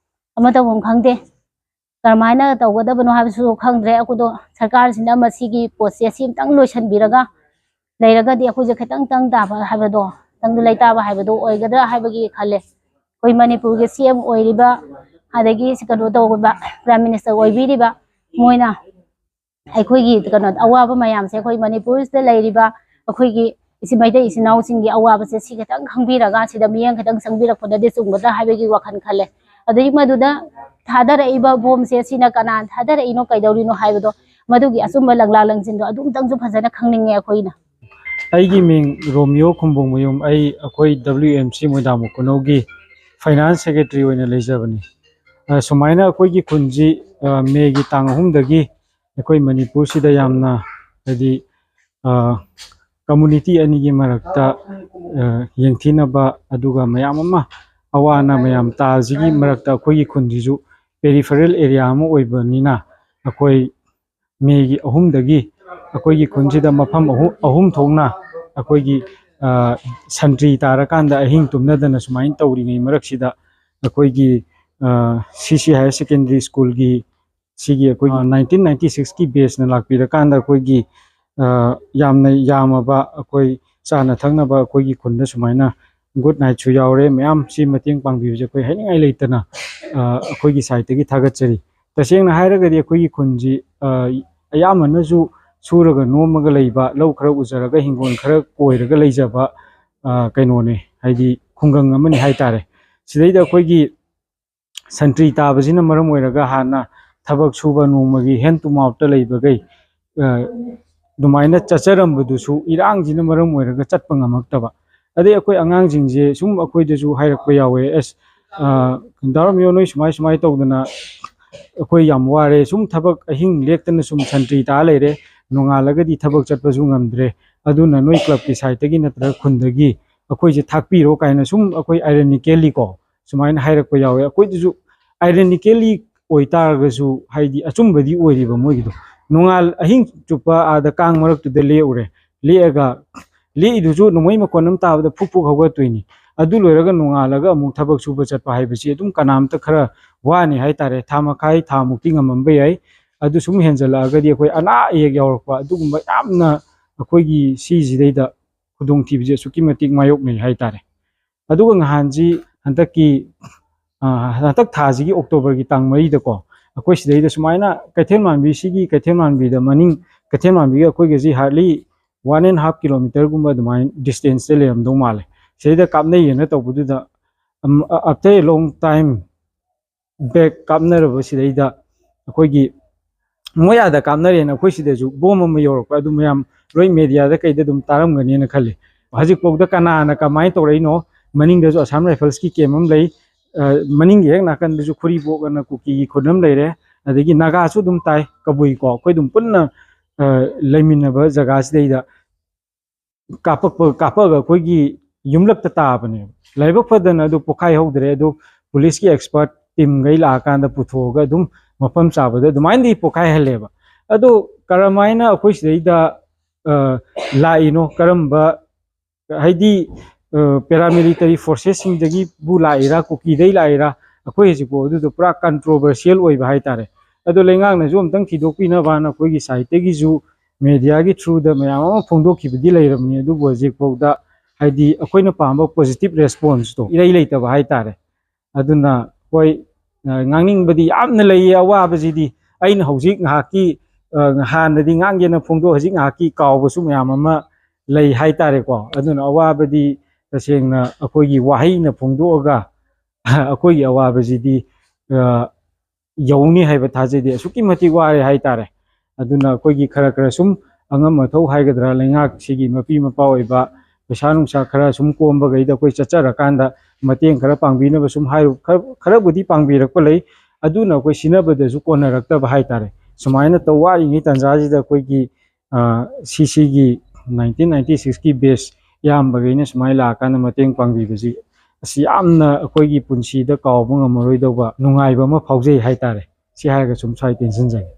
ꯑꯃ ꯇꯧꯐꯝ ꯈꯪꯗꯦ ꯀꯔꯝꯍꯥꯏꯅ ꯇꯧꯒꯗꯕꯅꯣ ꯍꯥꯏꯕꯁꯨ ꯈꯪꯗ꯭ꯔꯦ ꯑꯩꯈꯣꯏꯗꯣ ꯁꯔꯀꯥꯔꯁꯤꯅ ꯃꯁꯤꯒꯤ ꯄꯣꯠꯁꯦ ꯑꯃꯇꯪ ꯂꯣꯏꯁꯤꯟꯕꯤꯔꯒ ꯂꯩꯔꯒꯗꯤ ꯑꯩꯈꯣꯏꯁꯦ ꯈꯤꯇꯪ ꯇꯥꯕ ꯍꯥꯏꯕꯗꯣ ꯂꯩꯇꯥꯕ ꯍꯥꯏꯕꯗꯣ ꯑꯣꯏꯒꯗ꯭ꯔꯥ ꯍꯥꯏꯕꯒꯤ ꯈꯜꯂꯦ ꯑꯩꯈꯣꯏ ꯃꯅꯤꯄꯨꯔꯒꯤ CM ꯑꯣꯏꯔꯤꯕ ꯑꯗꯒꯤ ꯀꯩꯅꯣ ꯇꯧꯕ ꯄ꯭ꯔꯥꯏꯝ ꯃꯤꯅꯤꯁꯇꯔ ꯑꯣꯏꯕꯤꯔꯤꯕ ꯃꯣꯏꯅ ꯑꯩꯈꯣꯏꯒꯤ ꯀꯩꯅꯣ ꯑꯋꯥꯕ ꯃꯌꯥꯝꯁꯦ ꯑꯩꯈꯣꯏ ꯃꯅꯤꯄꯨꯔꯁꯤꯗ ꯂꯩꯔꯤꯕ ꯑꯩꯈꯣꯏꯒꯤ ꯃꯩꯇꯩ ꯏꯆꯤꯟ ꯏꯅꯥꯎꯁꯤꯡꯒꯤ ꯑꯋꯥꯕꯁꯦ ꯁꯤ ꯈꯤꯇꯪ ꯈꯪꯕꯤꯔꯒ ꯁꯤꯗ ꯃꯤꯠꯌꯦꯡ ꯈꯤꯇꯪ ꯆꯪꯕꯤꯔꯛꯄꯗꯗꯤ ꯆꯨꯝꯒꯗ꯭ꯔꯥ ꯍꯥꯏꯕꯒꯤ ꯋꯥꯈꯜ ꯈꯜꯂꯦ ꯑꯗꯒꯤ ꯃꯗꯨꯗ ꯊꯥꯗꯔꯛꯏꯕ ꯕꯣꯝꯁꯦ ꯁꯤꯅ ꯀꯅꯥꯅ ꯊꯥꯗꯔꯛꯏꯅꯣ ꯀꯩꯗꯧꯔꯤꯅꯣ ꯍꯥꯏꯕꯗꯣ ꯃꯗꯨꯒꯤ ꯑꯆꯨꯝꯕ ꯂꯪꯂꯥ ꯂꯪꯁꯤꯟꯗꯣ ꯑꯗꯨꯝꯇꯪꯁꯨ ꯐꯖꯅ ꯈꯪꯅꯤꯡꯉꯦ ꯑꯩꯈꯣꯏꯅ ꯑꯩꯒꯤ ꯃꯤꯡ ꯔꯣꯃꯤꯌꯣ ꯈꯨꯝꯕꯣꯡꯃꯌꯨꯝ ꯑꯩꯈꯣꯏ WMC ꯃꯣꯏꯗꯥꯡꯕꯨ ꯈꯨꯅꯧꯒꯤ ꯐꯥꯏꯅꯥꯟꯁ ꯁꯦꯀ꯭ꯔꯦꯇꯔꯤ ꯑꯣꯏꯅ ꯂꯩꯖꯕꯅꯤ ꯁꯨꯃꯥꯏꯅ ꯑꯩꯈꯣꯏꯒꯤ ꯈꯨꯟꯁꯤ ꯃꯦꯒꯤ ꯇꯥꯡ 3ꯗꯒꯤ ꯑꯩꯈꯣꯏ ꯃꯅꯤꯄꯨꯔꯁꯤꯗ ꯌꯥꯝꯅ ꯍꯥꯏꯗꯤ ꯀꯝꯃꯨꯅꯤꯇꯤ ꯑꯅꯤꯒꯤ ꯃꯔꯛꯇ ꯌꯦꯡꯊꯤꯅꯕ ꯑꯗꯨꯒ ꯃꯌꯥꯝ ꯑꯃ ꯑꯋꯥ ꯑꯅꯥ ꯃꯌꯥꯝ ꯇꯥꯁꯤꯒꯤ ꯃꯔꯛꯇ ꯑꯩꯈꯣꯏꯒꯤ ꯈꯨꯟꯁꯤꯁꯨ ꯄꯦꯔꯤꯐꯦꯔꯦꯜ ꯑꯦꯔꯤꯌꯥ ꯑꯃ ꯑꯣꯏꯕꯅꯤꯅ ꯑꯩꯈꯣꯏ ꯃꯦꯒꯤ 3ꯗꯒꯤ ꯑꯩꯈꯣꯏꯒꯤ ꯈꯨꯟꯁꯤꯗ ꯃꯐꯝ ꯑꯍꯨꯝ ꯊꯣꯛꯅ ꯑꯩꯈꯣꯏꯒꯤ ꯁꯟꯇ꯭ꯔꯤ ꯇꯥꯔꯀꯥꯟꯗ ꯑꯍꯤꯡ ꯇꯨꯝꯅꯗꯅ ꯁꯨꯃꯥꯏꯅ ꯇꯧꯔꯤꯉꯩ ꯃꯔꯛꯁꯤꯗ ꯑꯩꯈꯣꯏꯒꯤ CC ꯍꯥꯌꯔ ꯁꯦꯀꯦꯟꯗꯔꯤ ꯁ꯭ꯀꯨꯜꯒꯤ ꯁꯤꯒꯤ ꯑꯩꯈꯣꯏꯒꯤ 1996ꯀꯤ ꯕꯦꯁꯅ ꯂꯥꯛꯄꯤꯔꯀꯥꯟꯗ ꯑꯩꯈꯣꯏꯒꯤ ꯌꯥꯝꯅ ꯌꯥꯝꯃꯕ ꯑꯩꯈꯣꯏ ꯆꯥꯅ ꯊꯛꯅꯕ ꯑꯩꯈꯣꯏꯒꯤ ꯈꯨꯟꯗ ꯁꯨꯃꯥꯏꯅ ꯒꯨꯗ ꯅꯥꯏꯠꯁꯨ ꯌꯥꯎꯔꯦ ꯃꯌꯥꯝ ꯁꯤ ꯃꯇꯦꯡ ꯄꯥꯡꯕꯤꯕꯁꯦ ꯑꯩꯈꯣꯏ ꯍꯥꯏꯅꯤꯡꯉꯥꯏ ꯂꯩꯇꯅ ꯑꯩꯈꯣꯏꯒꯤ ꯁꯥꯏꯠꯇꯒꯤ ꯊꯥꯒꯠꯆꯔꯤ ꯇꯁꯦꯡꯅ ꯍꯥꯏꯔꯒꯗꯤ ꯑꯩꯈꯣꯏꯒꯤ ꯈꯨꯟꯁꯤ ꯑꯌꯥꯝꯕꯅꯁꯨ ꯁꯨꯔꯒ ꯅꯣꯝꯃꯒ ꯂꯩꯕ ꯂꯧ ꯈꯔ ꯎꯖꯔꯒ ꯍꯤꯡꯒꯣꯜ ꯈꯔ ꯀꯣꯏꯔꯒ ꯂꯩꯖꯕ ꯀꯩꯅꯣꯅꯦ ꯍꯥꯏꯗꯤ ꯈꯨꯡꯒꯪ ꯑꯃꯅꯤ ꯍꯥꯏꯇꯥꯔꯦ ꯁꯤꯗꯩꯗ ꯑꯩꯈꯣꯏꯒꯤ ꯁꯟꯇ꯭ꯔꯤ ꯇꯥꯕꯁꯤꯅ ꯃꯔꯝ ꯑꯣꯏꯔꯒ ꯍꯥꯟꯅ ꯊꯕꯛ ꯁꯨꯕ ꯅꯣꯡꯃꯒꯤ ꯍꯦꯟ ꯇꯨ ꯃꯥꯎꯠꯇ ꯂꯩꯕꯈꯩ ꯑꯗꯨꯃꯥꯏꯅ ꯆꯠꯆꯔꯝꯕꯗꯨꯁꯨ ꯏꯔꯥꯡꯁꯤꯅ ꯃꯔꯝ ꯑꯣꯏꯔꯒ ꯆꯠꯄ ꯉꯝꯃꯛꯇꯕ ꯑꯗꯩ ꯑꯩꯈꯣꯏ ꯑꯉꯥꯡꯁꯤꯡꯁꯦ ꯁꯨꯝ ꯑꯩꯈꯣꯏꯗꯁꯨ ꯍꯥꯏꯔꯛꯄ ꯌꯥꯎꯋꯦ ꯗꯥꯔꯣꯃꯤꯌꯣ ꯅꯣꯏ ꯁꯨꯃꯥꯏ ꯇꯧꯗꯅ ꯑꯩꯈꯣꯏ ꯌꯥꯝ ꯋꯥꯔꯦ ꯁꯨꯝ ꯊꯕꯛ ꯑꯍꯤꯡ ꯂꯦꯛꯇꯅ ꯁꯨꯝ ꯁꯟꯇ꯭ꯔꯤ ꯇꯥ ꯂꯩꯔꯦ ꯅꯣꯡꯉꯥꯜꯂꯒꯗꯤ ꯊꯕꯛ ꯆꯠꯄꯁꯨ ꯉꯝꯗ꯭ꯔꯦ ꯑꯗꯨꯅ ꯅꯣꯏ ꯀ꯭ꯂꯕꯀꯤ ꯁꯥꯏꯠꯇꯒꯤ ꯅꯠꯇ꯭ꯔꯒ ꯈꯨꯟꯗꯒꯤ ꯑꯩꯈꯣꯏꯁꯦ ꯊꯥꯛꯄꯤꯔꯣ ꯀꯥꯏꯅ ꯁꯨꯝ ꯑꯩꯈꯣꯏ ꯑꯥꯏꯔꯣꯅꯤꯀꯦꯜꯂꯤ ꯀꯣ ꯁꯨꯃꯥꯏꯅ ꯍꯥꯏꯔꯛꯄ ꯌꯥꯎꯋꯦ ꯑꯩꯈꯣꯏꯗꯁꯨ ꯑꯥꯏꯔꯣꯅꯤꯀꯦꯜꯂꯤ ꯑꯣꯏꯇꯥꯔꯒꯁꯨ ꯍꯥꯏꯗꯤ ꯑꯆꯨꯝꯕꯗꯤ ꯑꯣꯏꯔꯤꯕ ꯃꯣꯏꯒꯤꯗꯣ ꯅꯣꯡꯉꯥꯜ ꯑꯍꯤꯡ ꯆꯨꯞꯄ ꯑꯥꯗ ꯀꯥꯡ ꯃꯔꯛꯇꯨꯗ ꯂꯦꯛꯎꯔꯦ ꯂꯦꯛꯑꯒ ꯂꯦꯛꯏꯗꯨꯁꯨ ꯅꯣꯡꯃꯩ ꯃꯈꯣꯟ ꯑꯃ ꯇꯥꯕꯗ ꯐꯨꯛ ꯐꯨꯛ ꯍꯧꯒꯠꯇꯣꯏꯅꯤ ꯑꯗꯨ ꯂꯣꯏꯔꯒ ꯅꯣꯡꯉꯥꯜꯂꯒ ꯑꯃꯨꯛ ꯊꯕꯛ ꯁꯨꯕ ꯆꯠꯄ ꯍꯥꯏꯕꯁꯤ ꯑꯗꯨꯝ ꯀꯅꯥꯝꯇ ꯈꯔ ꯋꯥꯅꯤ ꯍꯥꯏꯇꯥꯔꯦ ꯊꯥ ꯃꯈꯥꯏ ꯊꯥ ꯃꯨꯛꯇꯤ ꯉꯝꯃꯝꯕ ꯌꯥꯏ ꯑꯗꯨ ꯁꯨꯝ ꯍꯦꯟꯖꯜꯂꯛꯑꯒꯗꯤ ꯑꯩꯈꯣꯏ ꯑꯅꯥ ꯑꯌꯦꯛ ꯌꯥꯎꯔꯛꯄ ꯑꯗꯨꯒꯨꯝꯕ ꯌꯥꯝꯅ ꯑꯩꯈꯣꯏꯒꯤ ꯁꯤꯁꯤꯗꯩꯗ ꯈꯨꯗꯣꯡꯊꯤꯕꯁꯦ ꯑꯁꯨꯛꯀꯤ ꯃꯇꯤꯛ ꯃꯥꯌꯣꯛꯅꯩ ꯍꯥꯏꯇꯥꯔꯦ ꯑꯗꯨꯒ ꯅꯍꯥꯟꯁꯤ ꯍꯟꯗꯛ ꯊꯥꯁꯤꯒꯤ ꯑꯣꯛꯇꯣꯕꯔꯒꯤ ꯇꯥꯡ 4ꯗꯀꯣ ꯑꯩꯈꯣꯏ ꯁꯤꯗꯩꯗ ꯁꯨꯃꯥꯏꯅ ꯀꯩꯊꯦꯜꯃꯥꯟꯕꯤꯁꯤꯒꯤ ꯀꯩꯊꯦꯜꯃꯥꯟꯕꯤꯗ ꯃꯅꯤꯡ ꯀꯩꯊꯦꯜꯃꯥꯟꯕꯤꯒ ꯑꯩꯈꯣꯏꯒꯁꯤ ꯍꯥꯔꯗꯂꯤ 1.5 ꯀꯤꯂꯣꯃꯤꯇꯔꯒꯨꯝꯕ ꯑꯗꯨꯃꯥꯏꯅ ꯗꯤꯁꯇꯦꯟꯁꯇ ꯂꯩꯔꯝꯗꯧ ꯃꯥꯜꯂꯦ ꯁꯤꯗꯩꯗ ꯀꯥꯞꯅꯩꯌꯦꯅ ꯇꯧꯕꯗꯨꯗ ꯑꯐꯇꯔ ꯑꯦ ꯂꯣꯡ ꯇꯥꯏꯝ ꯕꯦꯛ ꯀꯥꯞꯅꯔꯕ ꯁꯤꯗꯩꯗ ꯑꯩꯈꯣꯏꯒꯤ ꯃꯣꯏ ꯑꯥꯗ ꯀꯥꯞꯅꯔꯦꯅ ꯑꯩꯈꯣꯏ ꯁꯤꯗꯁꯨ ꯕꯣꯝ ꯑꯃ ꯌꯧꯔꯛꯄ ꯑꯗꯨ ꯃꯌꯥꯝ ꯂꯣꯏ ꯃꯦꯗꯤꯌꯥꯗ ꯀꯩꯗ ꯑꯗꯨꯝ ꯇꯥꯔꯝꯒꯅꯤꯅ ꯈꯜꯂꯤ ꯍꯧꯖꯤꯛꯐꯥꯎꯗ ꯀꯅꯥꯅ ꯀꯃꯥꯏꯅ ꯇꯧꯔꯛꯏꯅꯣ ꯃꯅꯤꯡꯗꯁꯨ ꯑꯁꯥꯝ ꯔꯥꯏꯐꯜꯁꯀꯤ ꯀꯦꯝ ꯑꯃ ꯂꯩ ꯃꯅꯤꯡꯒꯤ ꯍꯦꯛ ꯅꯥꯀꯟꯗꯁꯨ ꯈꯨꯔꯤꯕꯣꯛ ꯑꯅ ꯀꯨꯀꯤꯒꯤ ꯈꯨꯟ ꯑꯃ ꯂꯩꯔꯦ ꯑꯗꯒꯤ ꯅꯥꯒꯥꯁꯨ ꯑꯗꯨꯝ ꯇꯥꯏ ꯀꯕꯨꯏ ꯀꯣ ꯑꯩꯈꯣꯏ ꯑꯗꯨꯝ ꯄꯨꯟꯅ ꯂꯩꯃꯤꯟꯅꯕ ꯖꯒꯥꯁꯤꯗꯩꯗ ꯀꯥꯞꯄꯒ ꯑꯩꯈꯣꯏꯒꯤ ꯌꯨꯝꯂꯛꯇ ꯇꯥꯕꯅꯦꯕ ꯂꯥꯏꯕꯛ ꯐꯗꯅ ꯑꯗꯨ ꯄꯣꯛꯈꯥꯏꯍꯧꯗ꯭ꯔꯦ ꯑꯗꯨ ꯄꯨꯂꯤꯁꯀꯤ ꯑꯦꯛꯁꯄꯔꯠ ꯇꯤꯝꯈꯩ ꯂꯥꯛꯑꯀꯥꯟꯗ ꯄꯨꯊꯣꯛꯑꯒ ꯑꯗꯨꯝ ꯃꯐꯝ ꯆꯥꯕꯗ ꯑꯗꯨꯃꯥꯏꯅꯗꯤ ꯄꯣꯛꯈꯥꯏꯍꯜꯂꯦꯕ ꯑꯗꯣ ꯀꯔꯝꯍꯥꯏꯅ ꯑꯩꯈꯣꯏ ꯁꯤꯗꯩꯗ ꯂꯥꯛꯏꯅꯣ ꯀꯔꯝꯕ ꯍꯥꯏꯗꯤ ꯄꯦꯔꯥꯃꯤꯂꯤꯇꯔꯤ ꯐꯣꯔꯁꯦꯁꯁꯤꯡꯗꯒꯤꯕꯨ ꯂꯥꯛꯏꯔꯥ ꯀꯨꯀꯤꯗꯩ ꯂꯥꯛꯏꯔꯥ ꯑꯩꯈꯣꯏ ꯍꯧꯖꯤꯛꯐꯥꯎ ꯑꯗꯨꯗꯣ ꯄꯨꯔꯥ ꯀꯟꯇ꯭ꯔꯣꯚꯔꯁꯤꯌꯦꯜ ꯑꯣꯏꯕ ꯍꯥꯏꯇꯥꯔꯦ ꯑꯗꯣ ꯂꯩꯉꯥꯛꯅꯁꯨ ꯑꯝꯇꯪ ꯊꯤꯗꯣꯛꯄꯤꯅꯕꯅ ꯑꯩꯈꯣꯏꯒꯤ ꯁꯥꯏꯠꯇꯒꯤꯁꯨ ꯃꯦꯗꯤꯌꯥꯒꯤ ꯊ꯭ꯔꯨꯗ ꯃꯌꯥꯝ ꯑꯃ ꯐꯣꯡꯗꯣꯛꯈꯤꯕꯗꯤ ꯂꯩꯔꯕꯅꯤ ꯑꯗꯨꯕꯨ ꯍꯧꯖꯤꯛꯐꯥꯎꯗ ꯍꯥꯏꯗꯤ ꯑꯩꯈꯣꯏꯅ ꯄꯥꯝꯕ ꯄꯣꯖꯤꯇꯤꯕ ꯔꯦꯁꯄꯣꯟꯁꯇꯣ ꯏꯔꯩ ꯂꯩꯇꯕ ꯍꯥꯏꯇꯥꯔꯦ ꯑꯗꯨꯅ ꯍꯣꯏ ꯉꯥꯡꯅꯤꯡꯕꯗꯤ ꯌꯥꯝꯅ ꯂꯩꯌꯦ ꯑꯋꯥꯕꯁꯤꯗꯤ ꯑꯩꯅ ꯍꯧꯖꯤꯛ ꯉꯥꯏꯍꯥꯛꯀꯤ ꯍꯥꯟꯅꯗꯤ ꯉꯥꯡꯒꯦꯅ ꯐꯣꯡꯗꯣꯛ ꯍꯧꯖꯤꯛ ꯉꯥꯏꯍꯥꯛꯀꯤ ꯀꯥꯎꯕꯁꯨ ꯃꯌꯥꯝ ꯑꯃ ꯂꯩ ꯍꯥꯏꯇꯥꯔꯦꯀꯣ ꯑꯗꯨꯅ ꯑꯋꯥꯕꯗꯤ ꯇꯁꯦꯡꯅ ꯑꯩꯈꯣꯏꯒꯤ ꯋꯥꯍꯩꯅ ꯐꯣꯡꯗꯣꯛꯑꯒ ꯑꯩꯈꯣꯏꯒꯤ ꯑꯋꯥꯕꯁꯤꯗꯤ ꯌꯧꯅꯤ ꯍꯥꯏꯕ ꯊꯥꯖꯗꯦ ꯑꯁꯨꯛꯀꯤ ꯃꯇꯤꯛ ꯋꯥꯔꯦ ꯍꯥꯏꯇꯥꯔꯦ ꯑꯗꯨꯅ ꯑꯩꯈꯣꯏꯒꯤ ꯈꯔ ꯁꯨꯝ ꯑꯉꯝ ꯑꯊꯧ ꯍꯥꯏꯒꯗ꯭ꯔꯥ ꯂꯩꯉꯥꯛꯁꯤꯒꯤ ꯃꯄꯤ ꯃꯄꯥ ꯑꯣꯏꯕ ꯄꯩꯁా ꯅꯨꯡꯁꯥ ꯈꯔ ꯁꯨꯝ ꯀꯣꯝꯕꯈꯩꯗ ꯑꯩꯈꯣꯏ ꯆꯠꯆꯔꯀꯥꯟꯗ ꯃꯇꯦꯡ ꯈꯔ ꯄꯥꯡꯕꯤꯅꯕ ꯁꯨम ꯍꯥꯏꯔꯨ ꯈꯔꯕꯨꯗꯤ ꯄꯥꯡꯕꯤꯔꯛꯄ ꯂꯩ ꯑꯗꯨꯅ ꯑꯩꯈꯣই ꯁꯤꯟꯅꯕꯗꯁꯨ ꯀꯣꯟꯅꯔꯛꯇꯕ ꯍꯥꯏꯇꯥꯔꯦ ꯁꯨꯃꯥꯏꯅ ꯋꯥꯔꯤꯉꯩ ꯇꯥꯟꯖꯥꯁꯤꯗ ꯑꯩꯈꯣꯏꯒꯤ ꯁꯤꯒꯤ 1996ꯀꯤ ꯕꯦꯁ ꯏꯌꯥꯝꯕꯈꯩꯅ ꯁꯨꯃꯥꯏꯅ ꯂꯥꯛꯑꯀꯥꯟꯗ ꯃꯇꯦꯡ ꯄꯥꯡꯕꯤꯕꯁꯤ ꯑꯁꯤ ꯌꯥꯝꯅ ꯑꯩꯈꯣꯏꯒꯤ ꯄꯨꯟꯁꯤꯗ ꯀꯥꯎꯕ ꯉꯝꯃꯔꯣꯏꯗꯧꯕ ꯅꯨꯡꯉꯥꯏꯕ ꯑꯃ ꯐꯥꯎꯖꯩ ꯍꯥꯏꯇꯥꯔꯦ ꯁꯤ ꯍꯥꯏꯔꯒ ꯁꯨꯝ ꯁ꯭ꯋꯥꯏ ꯇꯦꯟꯁꯤꯟꯖꯒꯦ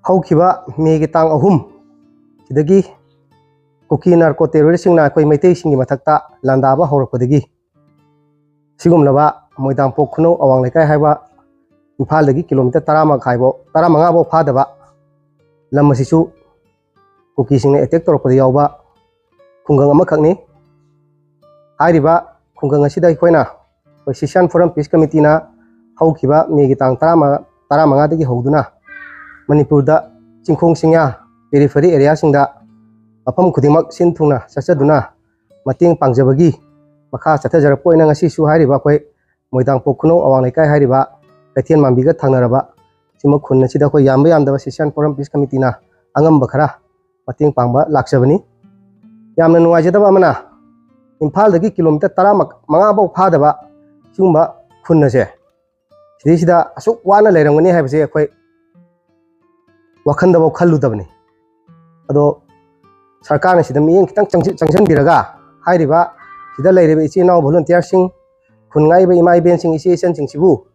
ꯍꯧꯈꯤꯕ ꯃꯦꯒꯤ ꯇꯥꯡ 3 ꯁꯤꯗꯒꯤ ꯀꯨꯀꯤ ꯅꯥꯔꯀꯣ ꯇꯦꯔꯣꯔꯤꯁꯁꯤꯡꯅ ꯑꯩꯈꯣꯏ ꯃꯩꯇꯩꯁꯤꯡꯒꯤ ꯃꯊꯛꯇ ꯂꯥꯟꯗꯥꯕ ꯍꯧꯔꯛꯄꯗꯒꯤ ꯁꯤꯒꯨꯝꯂꯕ ꯃꯣꯏꯗꯥꯡꯄꯣꯛ ꯈꯨꯅꯧ ꯑꯋꯥꯡ ꯂꯩꯀꯥꯏ ꯍꯥꯏꯕ ꯏꯝꯐꯥꯜꯗꯒꯤ ꯀꯤꯂꯣꯃꯤꯇꯔ 15 ꯐꯥꯎ ꯐꯥꯗꯕ ꯂꯝ ꯑꯁꯤꯁꯨ ꯀꯨꯀꯤꯁꯤꯡꯅ ꯑꯦꯇꯦꯛ ꯇꯧꯔꯛꯄꯗ ꯌꯥꯎꯕ ꯈꯨꯡꯒꯪ ꯑꯃꯈꯛꯅꯤ ꯍꯥꯏꯔꯤꯕ ꯈꯨꯡꯒꯪ ꯑꯁꯤꯗ ꯑꯩꯈꯣꯏꯅ ꯁꯤꯁꯤꯌꯥꯟ ꯐꯣꯔꯝ ꯄꯤꯁ ꯀꯃꯤꯇꯤꯅ ꯍꯧꯈꯤꯕ ꯃꯦꯒꯤ ꯇꯥꯡ 15ꯗꯒꯤ ꯍꯧꯗꯨꯅ ꯃꯅꯤꯄꯨꯔꯗ ꯆꯤꯡꯈꯣꯡ ꯆꯤꯡꯌꯥ ꯄꯦꯔꯤꯐꯦꯔꯤ ꯑꯦꯔꯤꯌꯥꯁꯤꯡꯗ ꯃꯐꯝ ꯈꯨꯗꯤꯡꯃꯛ ꯁꯤꯟ ꯊꯨꯡꯅ ꯆꯠꯆꯗꯨꯅ ꯃꯇꯦꯡ ꯄꯥꯡꯖꯕꯒꯤ ꯃꯈꯥ ꯆꯠꯊꯖꯔꯛꯄ ꯑꯣꯏꯅ ꯉꯁꯤꯁꯨ ꯍꯥꯏꯔꯤꯕ ꯑꯩꯈꯣꯏ ꯃꯣꯏꯗꯥꯡꯄꯣꯛ ꯈꯨꯅꯧ ꯑꯋꯥꯡ ꯂꯩꯀꯥꯏ ꯍꯥꯏꯔꯤꯕ ꯀꯩꯊꯦꯜꯃꯥꯟꯕꯤꯒ ꯊꯪꯅꯔꯕ ꯁꯤꯃ ꯈꯨꯟ ꯑꯁꯤꯗ ꯑꯩꯈꯣꯏ ꯌꯥꯝꯕ ꯌꯥꯝꯗꯕ ꯁꯤꯁꯤꯌꯥꯟ ꯐꯣꯔꯝ ꯄꯤꯁ ꯀꯃꯤꯇꯤꯅ ꯑꯉꯝꯕ ꯈꯔ ꯃꯇꯦꯡ ꯄꯥꯡꯕ ꯂꯥꯛꯆꯕꯅꯤ ꯌꯥꯝꯅ ꯅꯨꯡꯉꯥꯏꯖꯗꯕ ꯑꯃꯅ ꯏꯝꯐꯥꯜꯗꯒꯤ ꯀꯤꯂꯣꯃꯤꯇꯔ 15 ꯐꯥꯎ ꯐꯥꯗꯕ ꯁꯤꯒꯨꯝꯕ ꯈꯨꯟ ꯑꯁꯦ ꯁꯤꯗꯩꯁꯤꯗ ꯑꯁꯨꯛ ꯋꯥꯅ ꯂꯩꯔꯝꯒꯅꯤ ꯍꯥꯏꯕꯁꯦ ꯑꯩꯈꯣꯏ ꯋꯥꯈꯟꯗꯐꯥꯎ ꯈꯜꯂꯨꯗꯕꯅꯤ ꯑꯗꯣ ꯁꯔꯀꯥꯔꯅ ꯁꯤꯗ ꯃꯤꯠꯌꯦꯡ ꯈꯤꯇꯪ ꯆꯪꯁꯤꯟꯕꯤꯔꯒ ꯍꯥꯏꯔꯤꯕ ꯁꯤꯗ ꯂꯩꯔꯤꯕ ꯏꯆꯤꯜ ꯏꯅꯥꯎ ꯚꯣꯂꯨꯟꯇꯤꯌꯔꯁꯤꯡ ꯈꯨꯟ ꯉꯥꯏꯕ ꯏꯃꯥ ꯏꯕꯦꯟꯁꯤꯡ ꯏꯆꯦ ꯏꯆꯟꯁꯤꯡꯁꯤꯕꯨ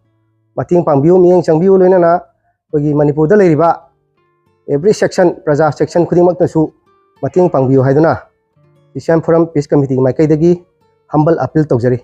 ꯃꯇꯦꯡ ꯄꯥꯡꯕꯤꯌꯨ ꯃꯤꯠꯌꯦꯡ ꯆꯪꯕꯤꯌꯨ ꯂꯣꯏꯅꯅ ꯑꯩꯈꯣꯏꯒꯤ ꯃꯅꯤꯄꯨꯔꯗ ꯂꯩꯔꯤꯕ ꯑꯦꯕ꯭ꯔꯤ ꯁꯦꯛꯁꯟ ꯄ꯭ꯔꯖꯥ ꯁꯦꯛꯁꯟ ꯈꯨꯗꯤꯡꯃꯛꯅꯁꯨ ꯃꯇꯦꯡ ꯄꯥꯡꯕꯤꯌꯨ ꯍꯥꯏꯗꯨꯅ ꯁꯤꯁꯤꯌꯥꯟ ꯐꯣꯔꯝ ꯄꯤꯁ ꯀꯃꯤꯇꯤꯒꯤ ꯃꯥꯏꯀꯩꯗꯒꯤ ꯍꯝꯕꯜ ꯑꯄꯤꯜ ꯇꯧꯖꯔꯤ